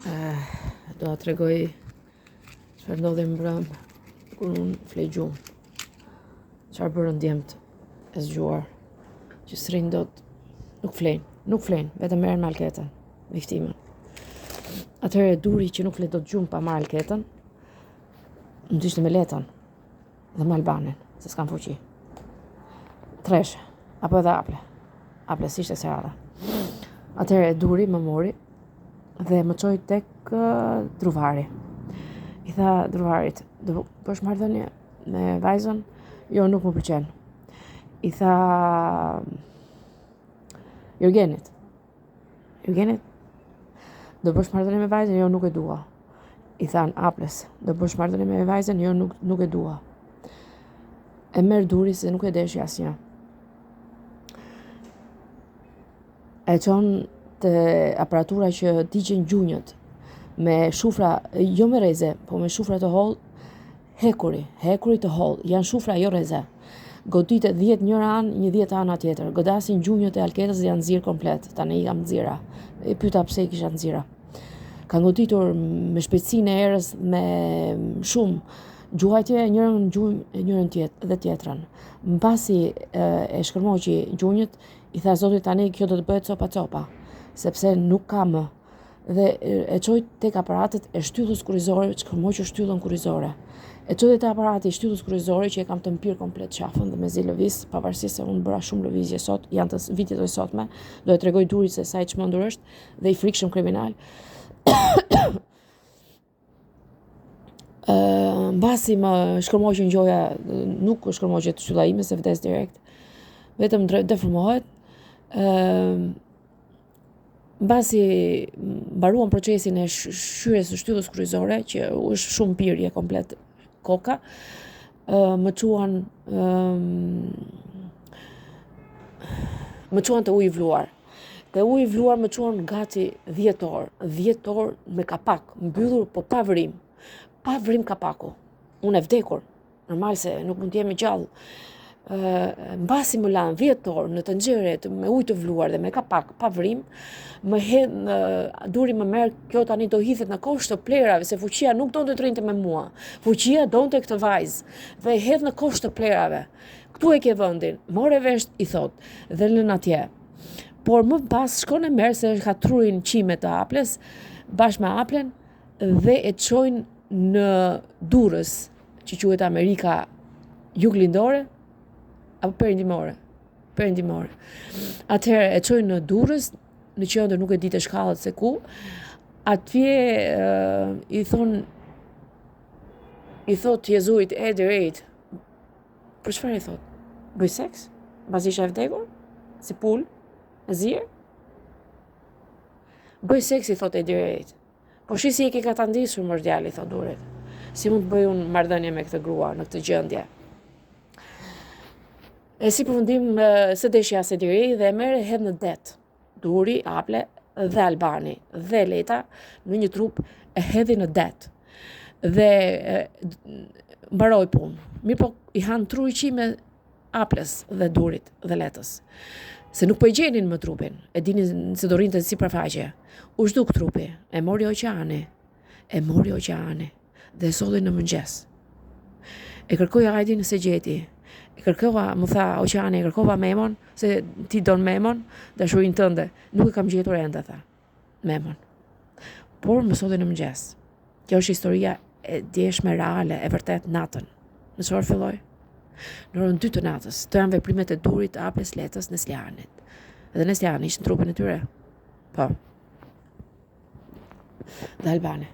Do të tregoj çfarë ndodhi mbrëm kur unë flej gjumë. Çfarë bërën djemët e zgjuar, që s'rrin dot, nuk flejnë, vetëm merren me alketën, viktimën. Atëherë duri që nuk flet dot gjumë pa marrë alketën, ndishte me letën dhe me Albanin, se s'kan fuqi. Treshe, apo edhe aple s'ishte serata. Atëherë duri më mori dhe më çoi tek druvari. I tha druvarit, do bësh marrëdhënie me vajzën? Jo, nuk më pëlqen. I tha Jurgenit, do bësh marrëdhënie me vajzën? Jo, nuk e dua. I than Aples, do bësh marrëdhënie me vajzën? Jo, nuk e dua. E merr duri se nuk e deshi asnjë. E çon te aparatura që digjen gjunjët me shufra, jo me reze, po me shufra të hollë, hekuri të hollë, janë shufra jo reze. Goditet 10 njëra anë, 10 ana tjetër. Godasin gjunjët e alketës dhe janë nxirr komplet. Tani i kam nxira. E pyeta pse i kisha nxira. Ka goditur me shpejtësinë e erës, me shumë gjuajtje njërën gjunjë njërën tjetrën. Mbasi e shkërmoqi gjunjët, i tha Zotit tani kjo do të bëhet copa, sepse nuk ka më. Dhe e çoi tek aparatet e shtyllës kurrizore, shkërmoqi shtyllën kurrizore. E çoi te aparati i shtyllës kurrizore që e kam të mpir komplet qafën dhe mezi lëviz, pavarësisht se unë bëra shumë lëvizje sot, janë të vitit e sotme, do e tregoj durit se sa i çmendur është dhe i frikshëm kriminal. Mbasi më shkërmoqën gjoja, nuk shkërmoqet shtylla ime se vdes direkt, vetëm deformohet. Mbasi mbaruan procesin e shyrjes së shtyllës kurrizore, që është shumë pirje komplet koka, më çuan te uji i vluar. Te uji i vluar më çuan gati 10 orë me kapak, mbyllur po pa vrim kapaku. Unë e vdekur, normal se nuk mund të jemi gjallë. Mbasi më lanë 10 orë në të nxjerrjet me ujë të vluar dhe me kapak pa vrim, më hedh duri më merr, kjo tani do hidhet në kosh të plerave, se fuqia nuk donte të rrinte me mua. Fuqia donte këtë vajzë dhe e hedh në kosh të plerave. Ktu e ke vendin. More vesh, i thot, dhe lën atje. Por më pas shkon e merr se ka trurin qime të Aples, bashkë me Aplen, dhe e çojnë në Durrës, që quhet Amerika Juglindore apo Perëndimore. Atëherë e çojnë në Durrës, në qendër nuk e di të shkallët se ku. Atje i thot Jezuit e drejt. Për çfarë i thot? Bëj seks? Mbas isha e vdekur? Si pul? E zirë? Bëj seks, i thot e drejt. Po shisi e ke ka ta ndisur mos djali, thot duret. Si mund të bëj unë marrëdhënie me këtë grua në këtë gjendje? E si përfundim së deshi as e diri dhe e merr e hedh në det. Duri, Aple dhe Albani dhe Leta në një trup e hedhi në det. Dhe mbaroi punë. Mirë po i han truri qime Aples dhe Durit dhe Letës. Se nuk po i gjenin më trupin, e dinin se do rrinte sipërfaqe. U zhduk trupi, e mori oqeani dhe e solli në mëngjes. E kërkoi Ajdin se gjeti. E kërkova, më tha oqeani, e kërkova Memon, se ti don Memon, dashurinë tënde. Nuk e kam gjetur ende, tha. Memon. Por më solli në mëngjes. Kjo është historia e djeshme reale, e vërtet natën. Në çfarë filloi? Në orën 2 të natës. Të janë veprimet e Durit, Aples, Letës, Neslianit. Edhe Nesliani ishte në trupin e tyre. Po. Dhe Albani.